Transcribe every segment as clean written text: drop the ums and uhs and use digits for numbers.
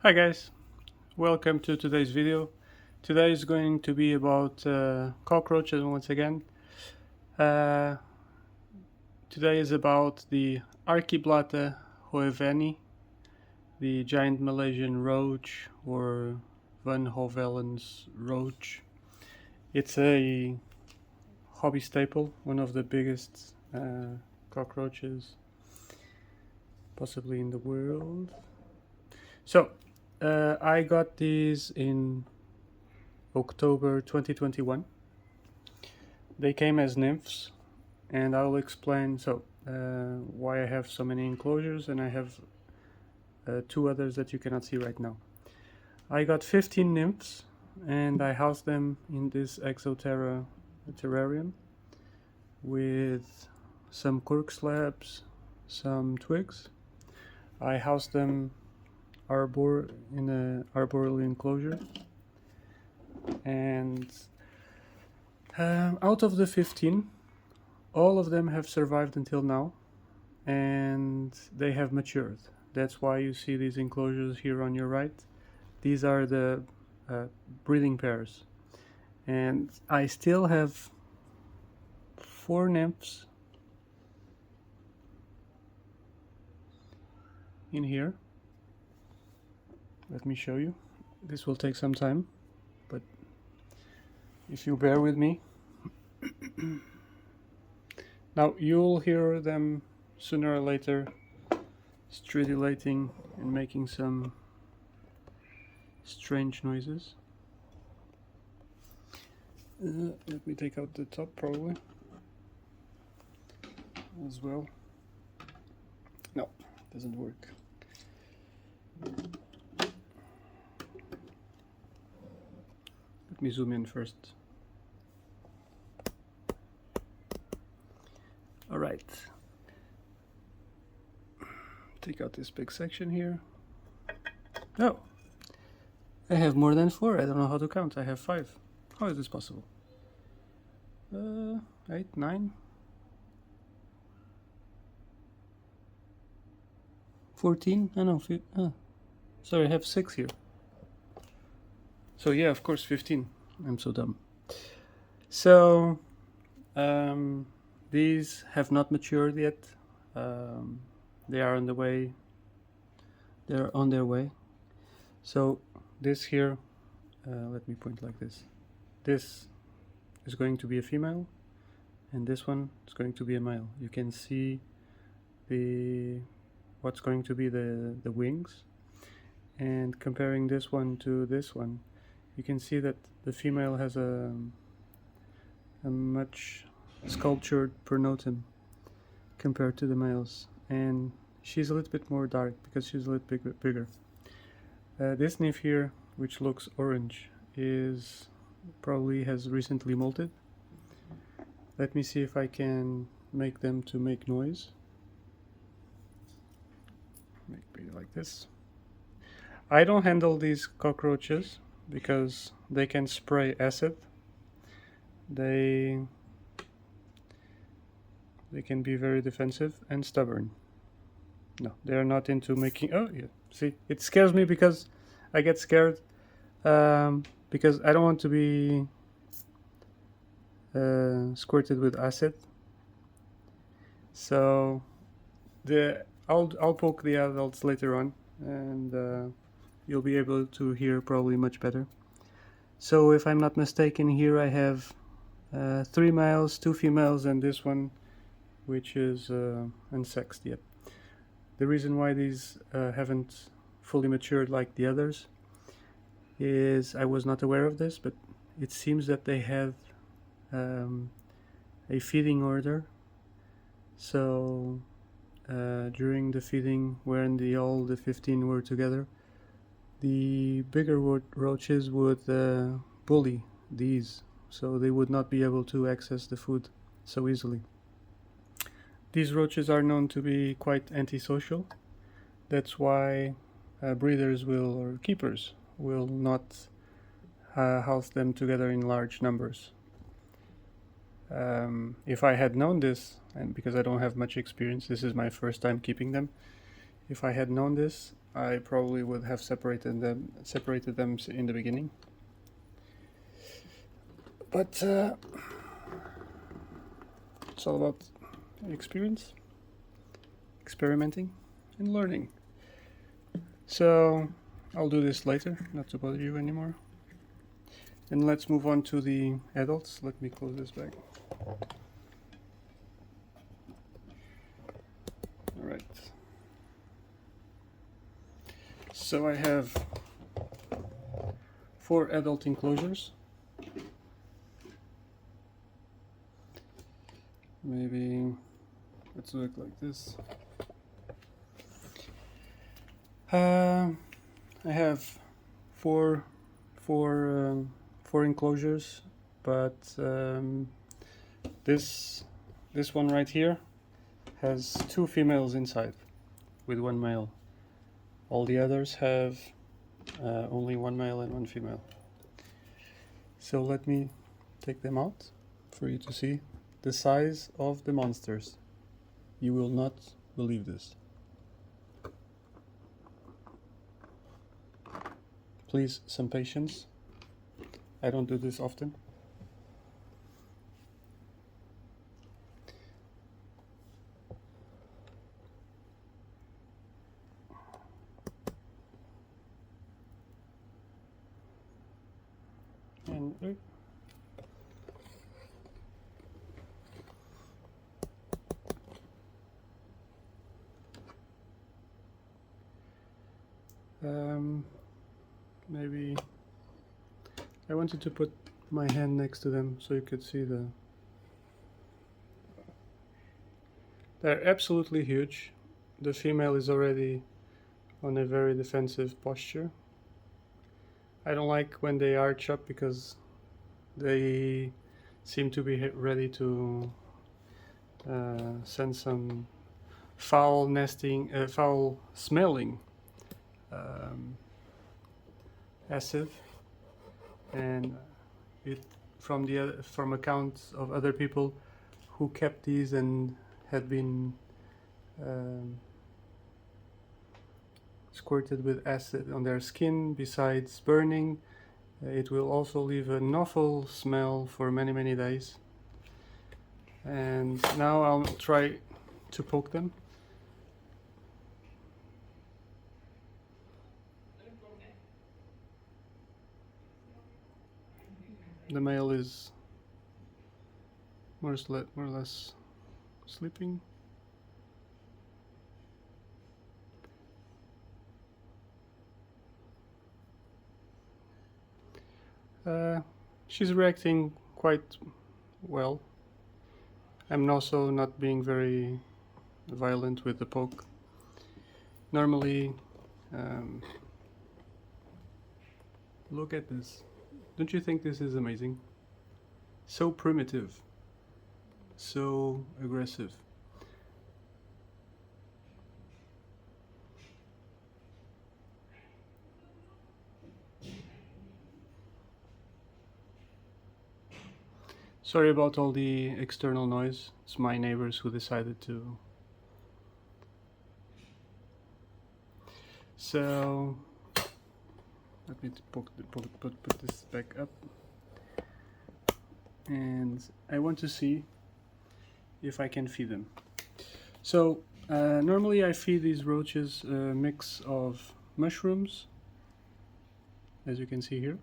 Hi guys, welcome to today's video. Today is going to be about cockroaches once again. Uh, Today is about the Archiblatta hoeveni, the Giant Malaysian Roach or Van Hovelen's Roach. It's a hobby staple, one of the biggest cockroaches possibly in the world. So, I got these in October 2021. They came as nymphs, and I'll explain why I have so many enclosures, and I have two others that you cannot see right now. I got 15 nymphs, and I housed them in this Exoterra terrarium with some cork slabs, some twigs. I housed them in an arboreal enclosure, and out of the 15, all of them have survived until now, and they have matured. That's why you see these enclosures here on your right. These are the breeding pairs, and I still have 4 nymphs in here. Let me show you. This will take some time, but if you bear with me. Now you'll hear them sooner or later stridulating and making some strange noises. Let me take out the top probably as well. No, doesn't work. Let me zoom in first. Alright. Take out this big section here. Oh! I have more than 4. I don't know how to count. I have 5. How is this possible? 8, 9, 14? I know. Sorry, I have 6 here. So yeah, of course 15. I'm so dumb. So these have not matured yet. They are on the way. They're on their way. So this here, let me point like this. This is going to be a female, and this one is going to be a male. You can see what's going to be the wings, and comparing this one to this one, you can see that the female has a much sculptured pronotum compared to the males, and she's a little bit more dark because she's a little bit bigger. This nymph here, which looks orange, probably has recently molted. Let me see if I can make them to make noise. Maybe like this. I don't handle these cockroaches because they can spray acid. They can be very defensive and stubborn. No, they're not into making... Oh, yeah. See, it scares me because I get scared because I don't want to be squirted with acid. So I'll poke the adults later on, and you'll be able to hear probably much better. So if I'm not mistaken, here I have 3 males, 2 females, and this one, which is unsexed yet. The reason why these haven't fully matured like the others is I was not aware of this, but it seems that they have a feeding order. So during the feeding, when all the 15 were together, the bigger roaches would bully these, so they would not be able to access the food so easily. These roaches are known to be quite antisocial. That's why breeders or keepers will not house them together in large numbers. If I had known this, and because I don't have much experience, this is my first time keeping them. If I had known this, I probably would have separated them in the beginning. But it's all about experience, experimenting, and learning. So I'll do this later, not to bother you anymore. And let's move on to the adults. Let me close this back. Alright. So I have 4 adult enclosures. Maybe let's look like this. I have four enclosures, but this one right here has 2 females inside with 1 male. All the others have only 1 male and 1 female. So let me take them out for you to see the size of the monsters. You will not believe this. Please, some patience. I don't do this often. And maybe I wanted to put my hand next to them so you could see the... They're absolutely huge. The female is already on a very defensive posture. I don't like when they arch up because they seem to be ready to send some foul smelling acid, and from accounts of other people who kept these and had been squirted with acid on their skin, besides burning, it will also leave an awful smell for many days. And now I'll try to poke them. The male is more or less sleeping. She's reacting quite well. I'm also not being very violent with the poke. Normally, look at this. Don't you think this is amazing? So primitive, so aggressive. Sorry about all the external noise. It's my neighbors who decided to. So let me put this back up, and I want to see if I can feed them. So normally I feed these roaches a mix of mushrooms, as you can see here,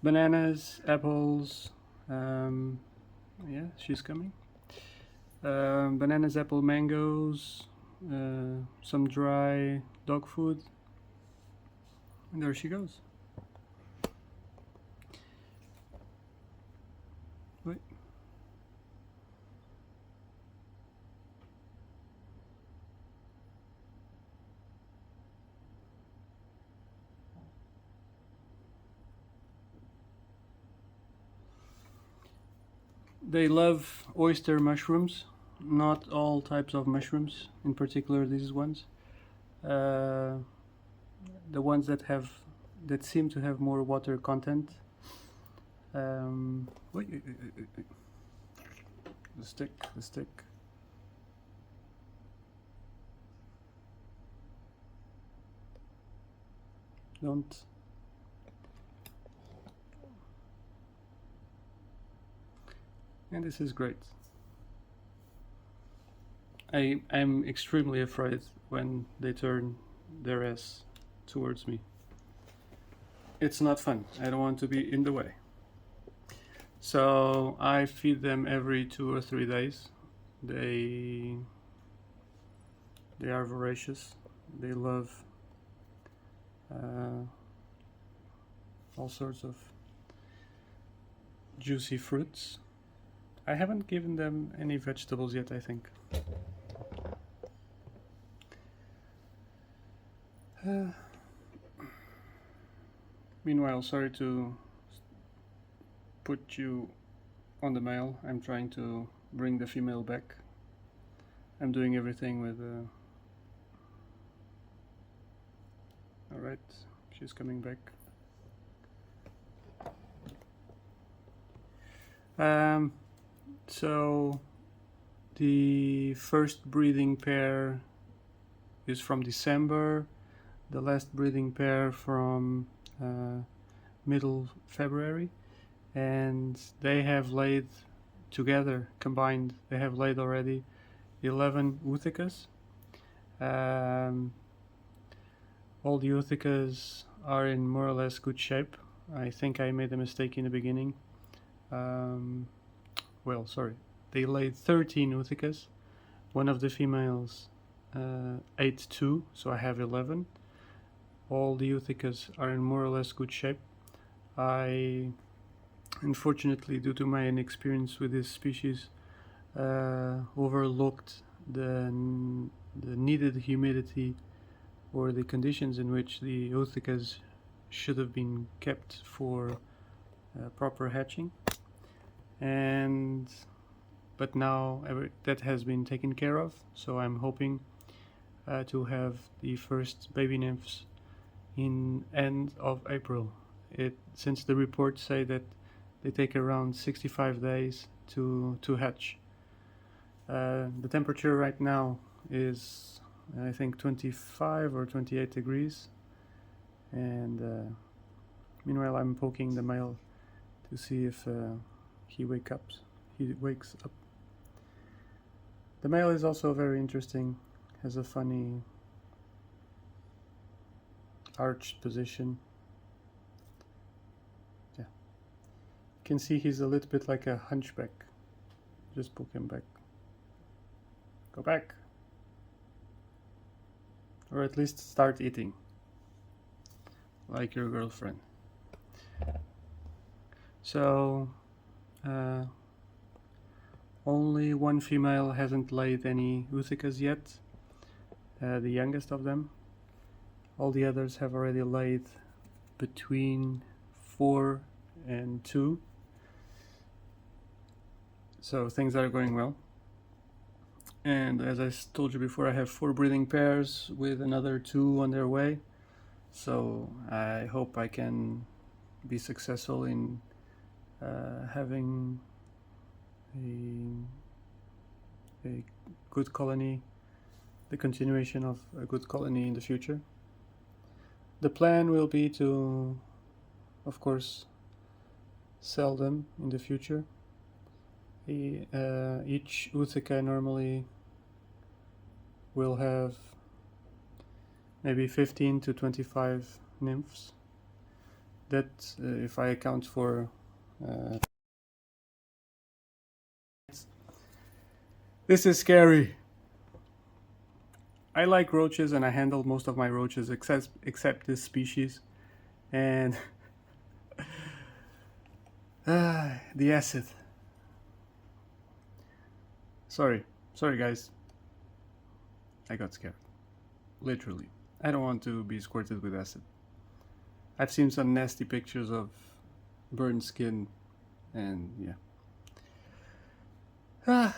bananas, apples. Yeah, she's coming. Bananas, apple, mangoes, some dry dog food, and there she goes. Wait. They love oyster mushrooms, not all types of mushrooms, in particular these ones. The ones that seem to have more water content. Wait. The stick. don't. And this is great. I'm extremely afraid when they turn their ass towards me. It's not fun. I don't want to be in the way. So I feed them every 2 or 3 days. They are voracious. They love all sorts of juicy fruits. I haven't given them any vegetables yet, I think. Meanwhile, sorry to put you on the male. I'm trying to bring the female back. I'm doing everything with alright, she's coming back. So the first breeding pair is from December, the last breeding pair from middle February, and they have laid together, combined, they have laid already 11 oothicas. All the oothicas are in more or less good shape. I think I made a mistake in the beginning. Well, sorry, they laid 13 oothicas. One of the females ate 2, so I have 11. All the oothicas are in more or less good shape. I, unfortunately, due to my inexperience with this species, overlooked the needed humidity or the conditions in which the oothicas should have been kept for proper hatching. But now that has been taken care of, so I'm hoping to have the first baby nymphs in end of April. Since the reports say that they take around 65 days to hatch. The temperature right now is, I think, 25 or 28 degrees, and meanwhile I'm poking the male to see if he wakes up. The male is also very interesting, has a funny arched position. Yeah, you can see he's a little bit like a hunchback. Just poke him back. Go back. Or at least start eating, like your girlfriend. So only one female hasn't laid any oothicas yet, the youngest of them. All the others have already laid between 4 and 2. So things are going well. And as I told you before, I have 4 breeding pairs with another 2 on their way. So I hope I can be successful in having a good colony, the continuation of a good colony in the future. The plan will be to, of course, sell them in the future. Each oothica normally will have maybe 15 to 25 nymphs. That, if I account for this is scary. I like roaches and I handle most of my roaches except this species, and the acid. Sorry guys, I got scared, literally. I don't want to be squirted with acid. I've seen some nasty pictures of burned skin, and yeah.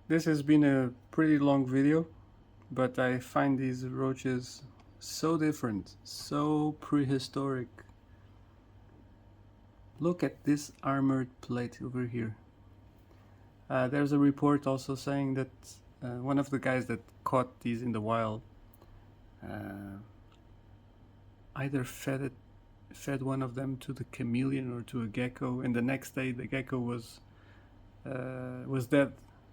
This has been a pretty long video, but I find these roaches so different, so prehistoric. Look at this armored plate over here. There's a report also saying that one of the guys that caught these in the wild either fed one of them to the chameleon or to a gecko, and the next day the gecko was dead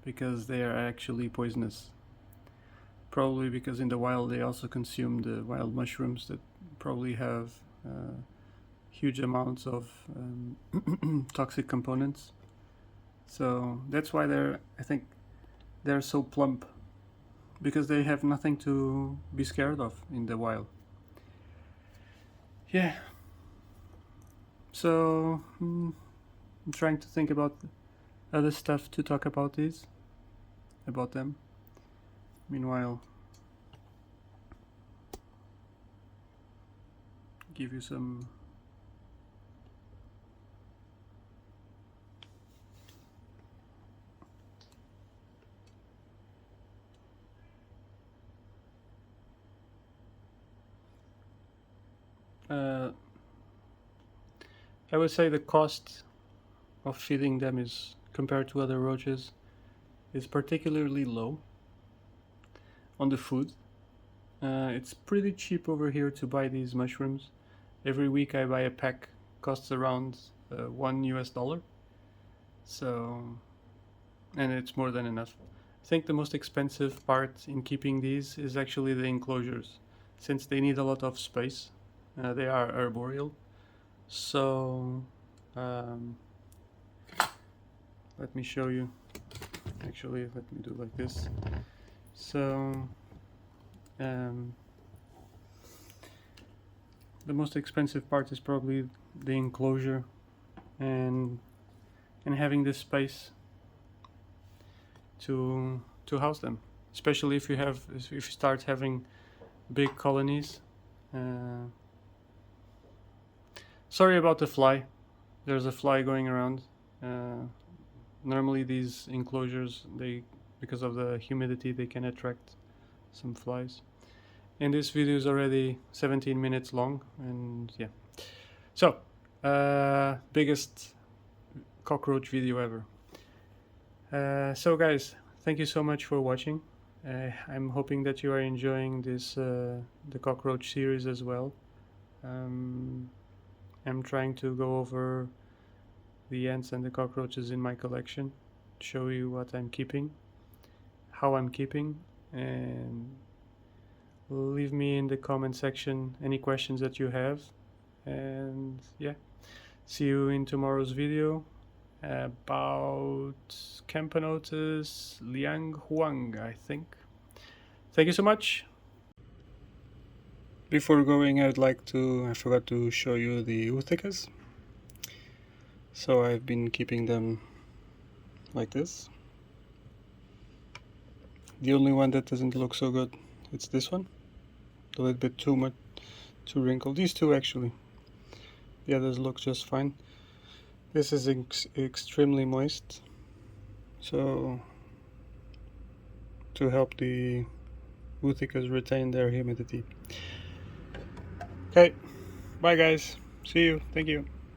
because they are actually poisonous. Probably because in the wild they also consume the wild mushrooms that probably have huge amounts of toxic components. So that's why I think they're so plump, because they have nothing to be scared of in the wild. Yeah. So I'm trying to think about other stuff to talk about them. Meanwhile, give you some I would say the cost of feeding them is, compared to other roaches, is particularly low on the food. It's pretty cheap over here to buy these mushrooms. Every week I buy a pack, costs around $1. So, and it's more than enough. I think the most expensive part in keeping these is actually the enclosures, since they need a lot of space. They are arboreal. So let me show you. Actually, let me do like this. So the most expensive part is probably the enclosure and having this space to house them, especially if you start having big colonies. Sorry about the fly. There's a fly going around. Normally these enclosures, because of the humidity, they can attract some flies. And this video is already 17 minutes long, and yeah. So, biggest cockroach video ever. So guys, thank you so much for watching. I'm hoping that you are enjoying this the cockroach series as well. I'm trying to go over the ants and the cockroaches in my collection, show you what I'm keeping, how I'm keeping, and leave me in the comment section any questions that you have. And yeah, see you in tomorrow's video about Camponotus Liang Huang, I think. Thank you so much. Before going, I forgot to show you the Uthicas. So I've been keeping them like this. The only one that doesn't look so good, it's this one. A little bit too wrinkled. These two actually. The others look just fine. This is extremely moist. So to help the Uthicas retain their humidity. Okay, bye guys. See you. Thank you.